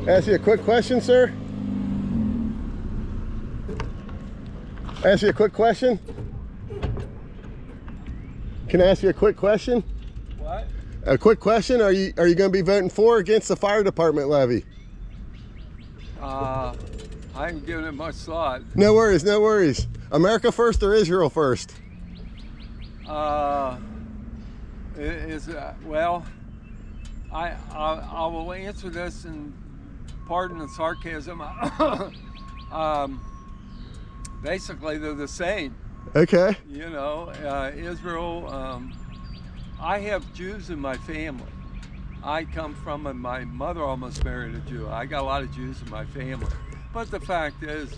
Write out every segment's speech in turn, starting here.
Ask you a quick question, sir? Ask you a quick question? Can I ask you a quick question? What? A quick question, are you going to be voting for or against the fire department levy? I haven't given it much thought. No worries, no worries. America first or Israel first? Well, I will answer this, and pardon the sarcasm. Basically, they're the same. Okay. You know, Israel. I have Jews in my family. I come from, and my mother almost married a Jew. I got a lot of Jews in my family. But the fact is,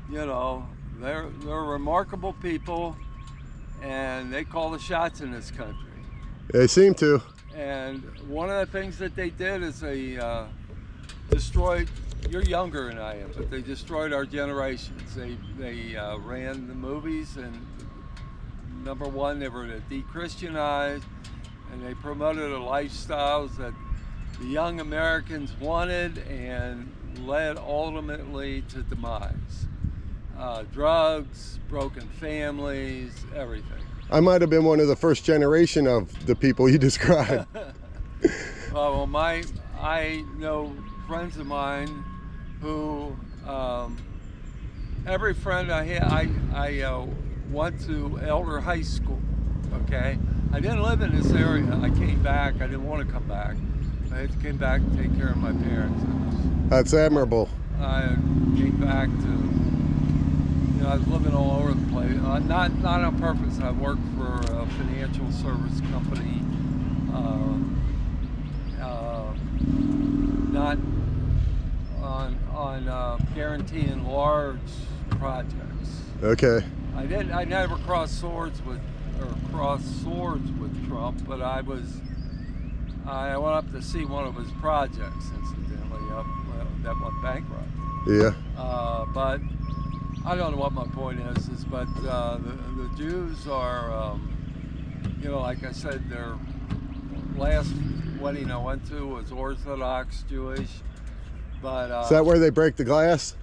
you know, they're remarkable people, and they call the shots in this country. They seem to. And one of the things that they did is they destroyed, you're younger than I am, but they destroyed our generations. They ran the movies, and number one, they were to de-Christianize, and they promoted a lifestyles that the young Americans wanted and led ultimately to demise. Drugs, broken families, everything. I might have been one of the first generation of the people you described. Well, I know friends of mine who, every friend I had, I went to Elder High School, okay? I didn't live in this area. I came back. I didn't want to come back. I came back to take care of my parents. That's admirable. I came back to, you know, I was living all over the place. Not on purpose. I worked for a financial service company. Not on guaranteeing large projects. Okay. I never crossed swords with Trump, but I went up to see one of his projects, incidentally, that went bankrupt. Yeah. But I don't know what my point is but the Jews are, you know, like I said, their last wedding I went to was Orthodox Jewish, but is that where they break the glass?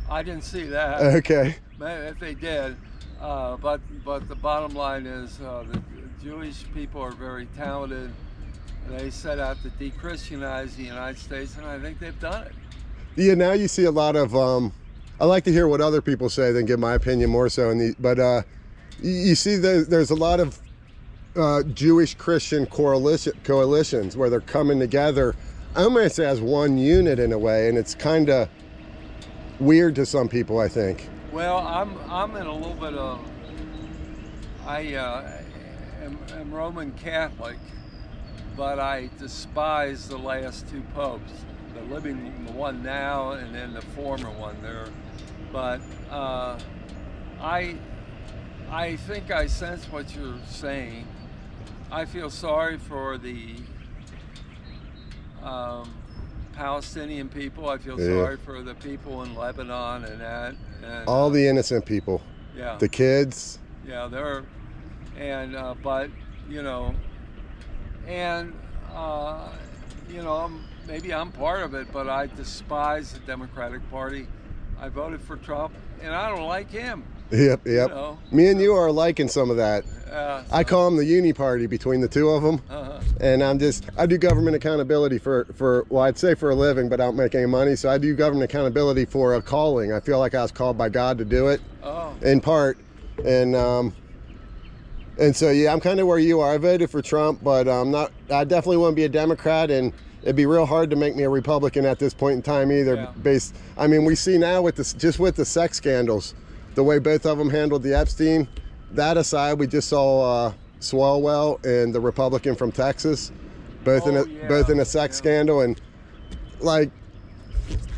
I didn't see that. Okay. If they did, but the bottom line is the Jewish people are very talented. They set out to de-Christianize the United States, and I think they've done it. Yeah, now you see a lot of, I like to hear what other people say than give my opinion more so. But you see there's a lot of Jewish Christian coalitions where they're coming together, I'm going to say as one unit in a way, and it's kind of weird to some people, I think. Well, I'm in a little bit of, I am Roman Catholic, but I despise the last two popes, the one now and then the former one there. But I think I sense what you're saying. I feel sorry for the Palestinian people. I feel sorry for the people in Lebanon and that. And, all the innocent people. Yeah. The kids. Yeah, but you know, and you know, maybe I'm part of it, but I despise the Democratic Party. I voted for Trump, and I don't like him. Yep. You know? Me and you are liking some of that. I call them the uni party between the two of them. And I do government accountability for well, I'd say for a living, but I don't make any money. So I do government accountability for a calling. I feel like I was called by God to do it, in part. And so, yeah, I'm kind of where you are. I voted for Trump, but I definitely want to be a Democrat, and it'd be real hard to make me a Republican at this point in time either. Yeah. I mean, we see now with the sex scandals, the way both of them handled the Epstein. That aside, we just saw Swalwell and the Republican from Texas, both in a sex scandal, and like,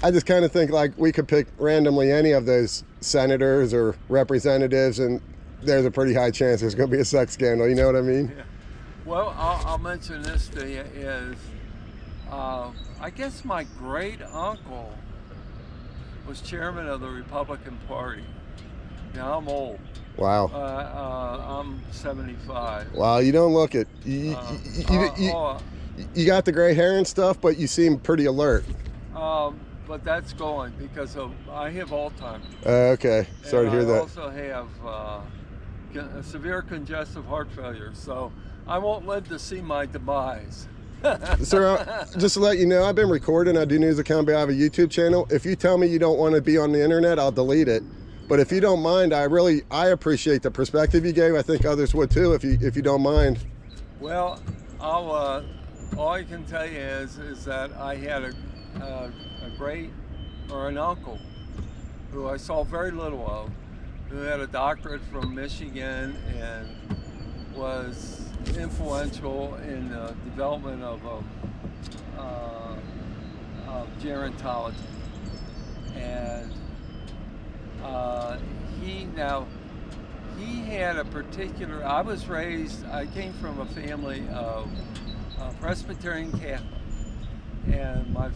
I just kind of think like we could pick randomly any of those senators or representatives, and there's a pretty high chance there's going to be a sex scandal. You know what I mean? Yeah. Well, I'll mention this to you is, I guess my great uncle was chairman of the Republican Party. Now I'm old. Wow. I'm 75. Wow, you don't look it. You got the gray hair and stuff, but you seem pretty alert. But that's going because I have Alzheimer's. Okay, sorry to hear that. I also have severe congestive heart failure, so I won't live to see my demise. Sir, just to let you know, I've been recording. I do news accountability. I have a YouTube channel. If you tell me you don't want to be on the internet, I'll delete it. But if you don't mind, I appreciate the perspective you gave. I think others would too, if you don't mind. Well, all I can tell you is that I had an uncle who I saw very little of, who had a doctorate from Michigan and was influential in the development of gerontology. And he had a particular, I came from a family of Presbyterian Catholic, and my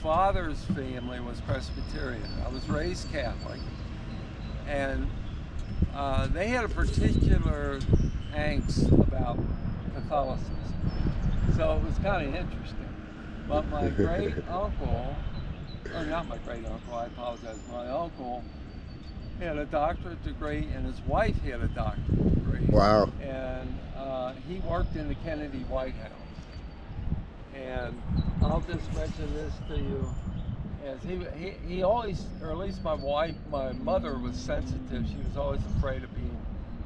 father's family was Presbyterian. I was raised Catholic, and they had a particular angst about Catholicism. So it was kind of interesting. But my great uncle, or not my great uncle, I apologize, my uncle had a doctorate degree and his wife had a doctorate degree. Wow. And he worked in the Kennedy White House. And I'll just mention this to you, as he always, or at least my mother was sensitive. She was always afraid of being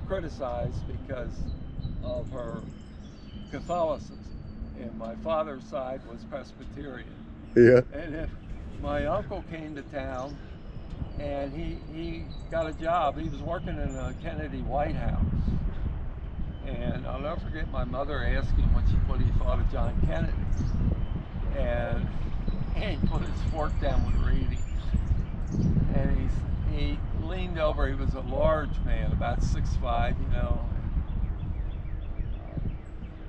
criticized because of her Catholicism. And my father's side was Presbyterian. Yeah. And if my uncle came to town and he got a job, he was working in the Kennedy White House. And I'll never forget my mother asking what he thought of John Kennedy. And he put his fork down with reading. And he leaned over, he was a large man, about 6'5", you know.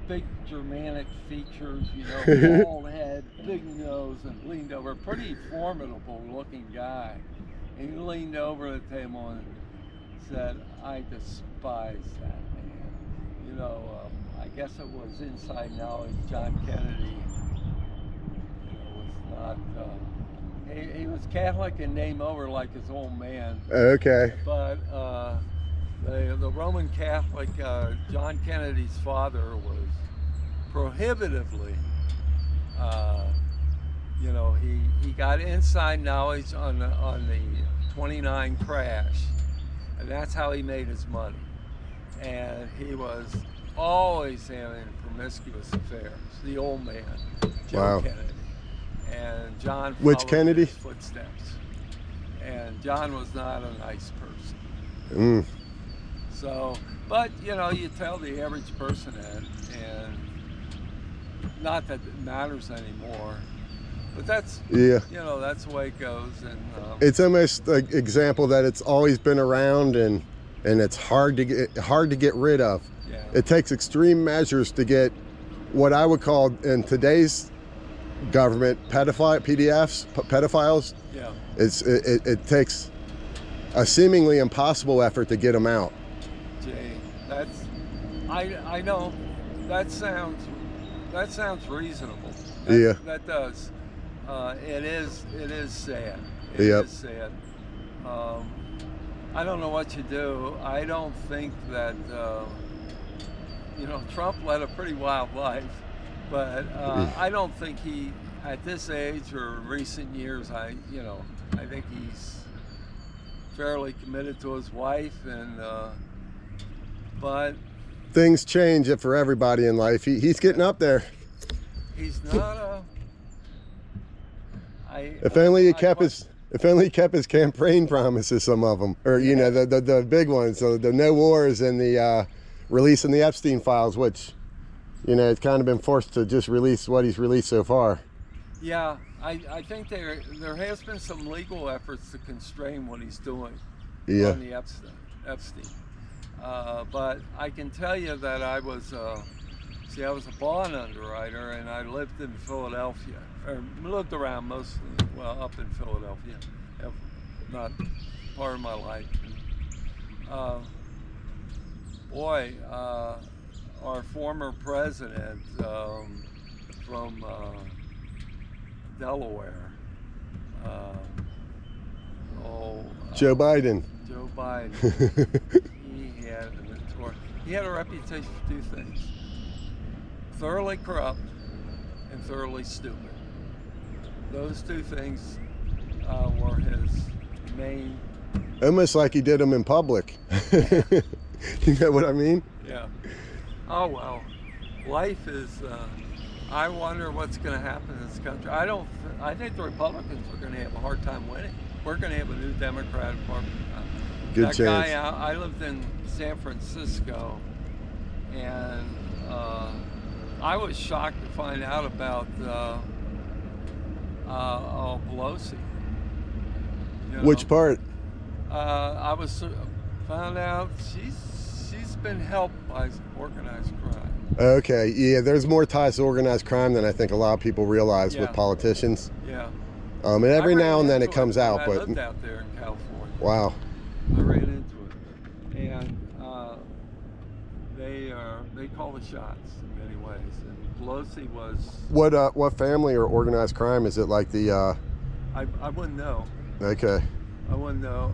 Big Germanic features, you know, bald head, big nose, and leaned over. Pretty formidable looking guy. And he leaned over the table and said, "I despise that man." You know, I guess it was inside knowledge John Kennedy, you know, was not, he was Catholic in name over like his old man. Okay. But the Roman Catholic, John Kennedy's father, was prohibitively, you know, he got inside knowledge on the 29 crash, and that's how he made his money. And he was always having promiscuous affairs, the old man, Joe Kennedy. And John Which Kennedy? His footsteps. And John was not a nice person. Mm. So, but you know, you tell the average person that, and not that it matters anymore, but that's, you know, that's the way it goes. And it's almost an example that it's always been around, and it's hard to get rid of. Yeah. It takes extreme measures to get what I would call in today's government pedophiles. Yeah. It takes a seemingly impossible effort to get them out. Jay, I know that sounds reasonable. That does. It is sad. It is sad. I don't know what you do. I don't think that, you know, Trump led a pretty wild life, but I don't think he, at this age or recent years, I think he's fairly committed to his wife, and but things change for everybody in life. He's getting up there. He's not a. If only he kept his campaign promises, some of them, or you know, the big ones, so the no wars and the releasing the Epstein files, which, you know, it's kind of been forced to just release what he's released so far. Yeah, I think there has been some legal efforts to constrain what he's doing on the Epstein. But I can tell you that I was a bond underwriter, and I lived in Philadelphia, or lived around mostly, well, up in Philadelphia, not part of my life. Our former president from Delaware, Joe Biden. Joe Biden. He had a reputation for two things: thoroughly corrupt and thoroughly stupid. Those two things were his main. Almost like he did them in public. You know what I mean? Yeah. Oh well, life is. I wonder what's going to happen in this country. I think the Republicans are going to have a hard time winning. We're going to have a new Democratic Party. Good that chance. Guy, I lived in San Francisco, and I was shocked to find out about Pelosi. You know? Which part? I found out she's been helped by organized crime. Okay, yeah, there's more ties to organized crime than I think a lot of people realize with politicians. Yeah. And every now and then it comes out, I but lived out there in California. wow. I ran into it, and they call the shots in many ways. And Pelosi was. What family or organized crime is it? Like the? I wouldn't know. Okay. I wouldn't know.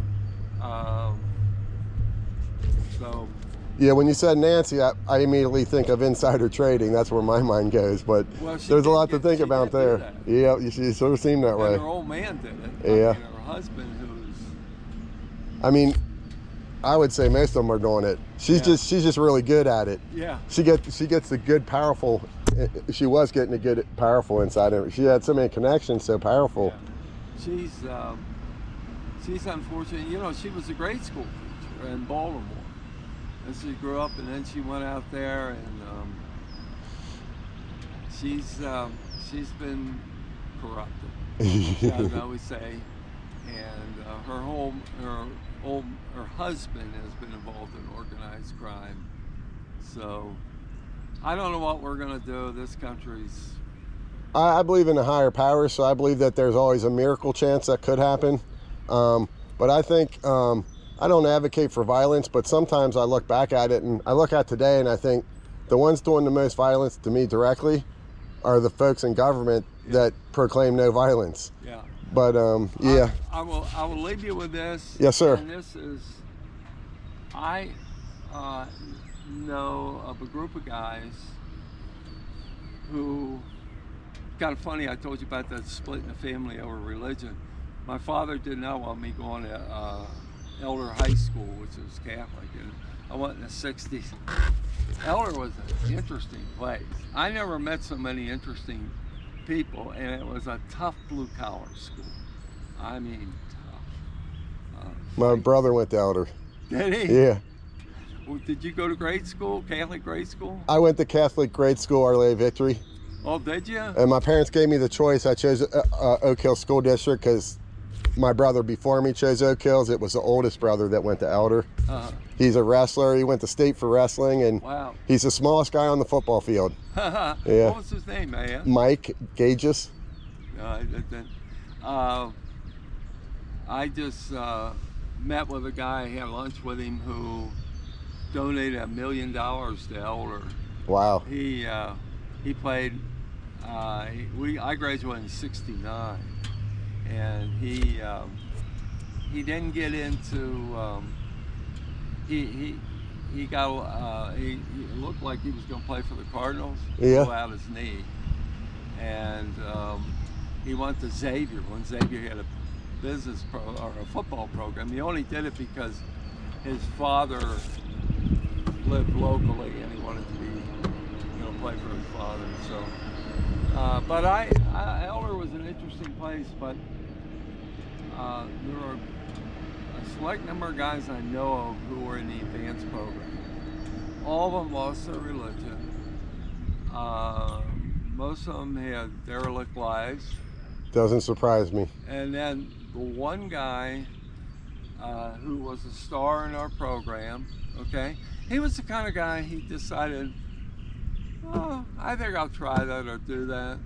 So. Yeah, when you said Nancy, I immediately think of insider trading. That's where my mind goes. But there's a lot to think about there. Yeah, you sort of seem that way. And her old man did it. Yeah. And her husband, who's. I mean, I would say most of them are doing it. She's just really good at it. Yeah. She gets the good, powerful. She was getting the good, powerful inside of her. She had so many connections, so powerful. Yeah. She's unfortunate. You know, she was a grade school teacher in Baltimore. And she grew up, and then she went out there, and she's been corrupted, as I always say. And her husband has been involved in organized crime. So I don't know what we're gonna do. This country's. I believe in a higher power, so I believe that there's always a miracle chance that could happen. But I think. I don't advocate for violence, but sometimes I look back at it and I look at today and I think the ones doing the most violence to me directly are the folks in government that proclaim no violence. Yeah. But yeah. I will leave you with this. Yes, sir. And this is, I know of a group of guys who, kind of funny, I told you about that splitting the family over religion. My father did not want me going to Elder High School, which was Catholic, and I went in the 60s. Elder was an interesting place. I never met so many interesting people, and it was a tough blue-collar school. I mean, tough. My brother went to Elder. Did he? Yeah. Well, did you go to grade school, Catholic grade school? I went to Catholic grade school, Our Lady of Victory. Oh, did you? And my parents gave me the choice. I chose Oak Hill School District because my brother before me chose Oak Hills. It was the oldest brother that went to Elder. He's a wrestler. He went to state for wrestling, and he's the smallest guy on the football field. Yeah. What was his name, man? Mike Gages. I just met with a guy, had lunch with him, who donated $1 million to Elder. Wow. He played. I graduated in '69. And he didn't get into he looked like he was going to play for the Cardinals. Yeah. Blew out his knee, and he went to Xavier when Xavier had a a football program. He only did it because his father lived locally and he wanted to play for his father. So, but Elder was an interesting place, but. There are a select number of guys I know of who were in the advanced program. All of them lost their religion. Most of them had derelict lives. Doesn't surprise me. And then the one guy who was a star in our program, okay, he was the kind of guy, he decided, oh, I think I'll try that or do that.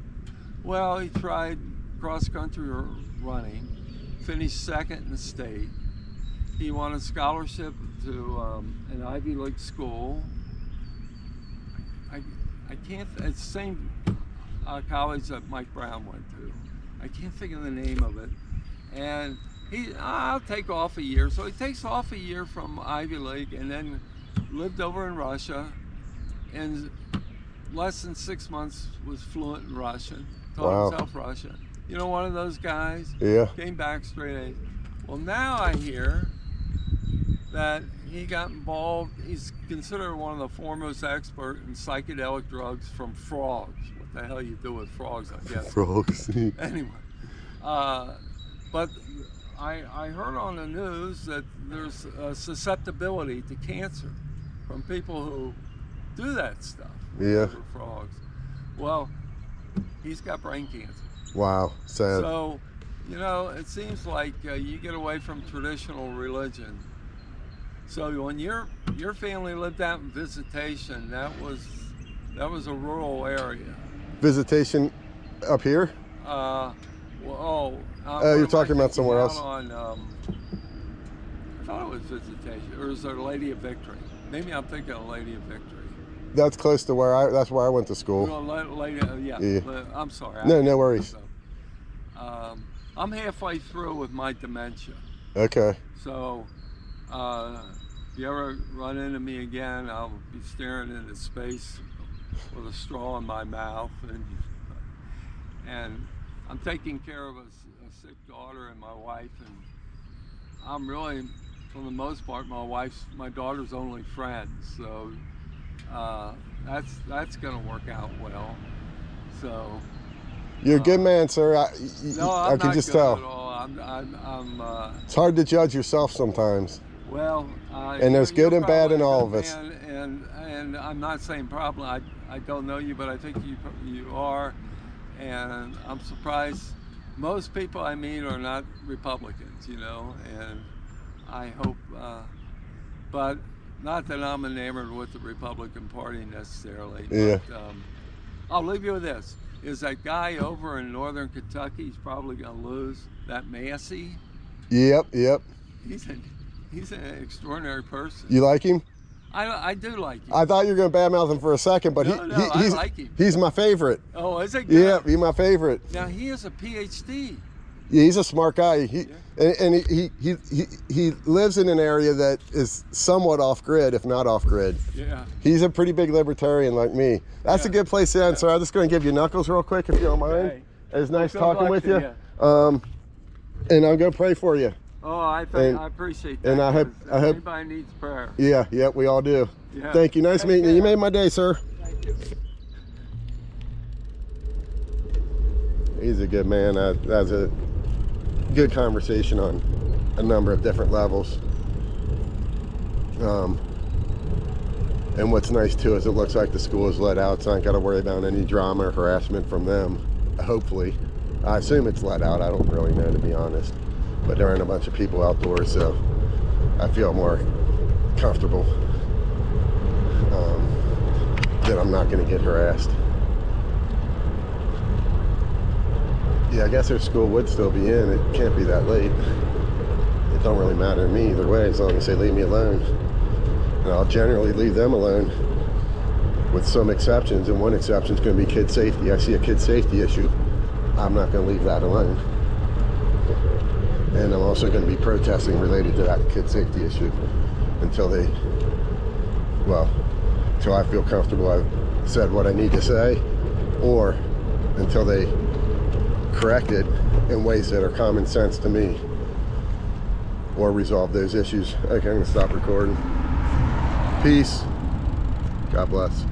Well, he tried cross-country running. Finished second in the state. He won a scholarship to an Ivy League school. I can't. It's the same college that Mike Brown went to. I can't think of the name of it. And I'll take off a year. So he takes off a year from Ivy League and then lived over in Russia. And less than 6 months was fluent in Russian, taught himself Russian. You know, one of those guys. Yeah. Came back straight A's. Well, now I hear that he got involved. He's considered one of the foremost experts in psychedelic drugs from frogs. What the hell you do with frogs, I guess. Frogs. Anyway, but I heard on the news that there's a susceptibility to cancer from people who do that stuff. Yeah. For frogs. Well, he's got brain cancer. Wow, sad. So, you know, it seems like you get away from traditional religion. So when your family lived out in Visitation, that was a rural area. Visitation up here? You're talking about somewhere else? I thought it was Visitation, or is there Lady of Victory? Maybe I'm thinking of Lady of Victory. That's close to that's where I went to school. Well, yeah. I'm sorry. No worries. I'm halfway through with my dementia. Okay. So, if you ever run into me again, I'll be staring into space with a straw in my mouth, and I'm taking care of a sick daughter and my wife, and I'm really, for the most part, my daughter's only friend. So that's going to work out well. So. You're a good man, sir. I can just tell. At all. It's hard to judge yourself sometimes. Well, and there's good and bad in all of us. And I'm not saying probably. I don't know you, but I think you are. And I'm surprised. Most people I meet are not Republicans, you know. And I hope, but not that I'm enamored with the Republican Party necessarily. Yeah. But, I'll leave you with this. Is that guy over in northern Kentucky? He's probably going to lose. That Massey. Yep. He's an extraordinary person. You like him? I do like him. I thought you were going to badmouth him for a second, but I like him. He's my favorite. Oh, is it good? Yeah, he's my favorite. Now he has a PhD. Yeah, he's a smart guy. He lives in an area that is somewhat off grid, if not off grid. Yeah. He's a pretty big libertarian like me. That's a good place to end. So I'm just going to give you knuckles real quick, if you don't mind. Okay. It's nice talking with you. And I'm going to pray for you. Oh, I appreciate that. And I hope anybody needs prayer. Yeah, we all do. Yeah. Thank you. Nice meeting you. You made my day, sir. Thank you. He's a good man. That's a good conversation on a number of different levels. And what's nice too is it looks like the school is let out, so I ain't got to worry about any drama or harassment from them. Hopefully. I assume it's let out. I don't really know, to be honest. But there aren't a bunch of people outdoors, so I feel more comfortable that I'm not going to get harassed. Yeah, I guess their school would still be in. It can't be that late. It don't really matter to me either way, as long as they leave me alone. And I'll generally leave them alone, with some exceptions, and one exception is going to be kid safety. I see a kid safety issue, I'm not going to leave that alone. And I'm also going to be protesting related to that kid safety issue until I feel comfortable I've said what I need to say, or until they correct it in ways that are common sense to me, or resolve those issues. Okay, I'm going to stop recording. Peace. God bless.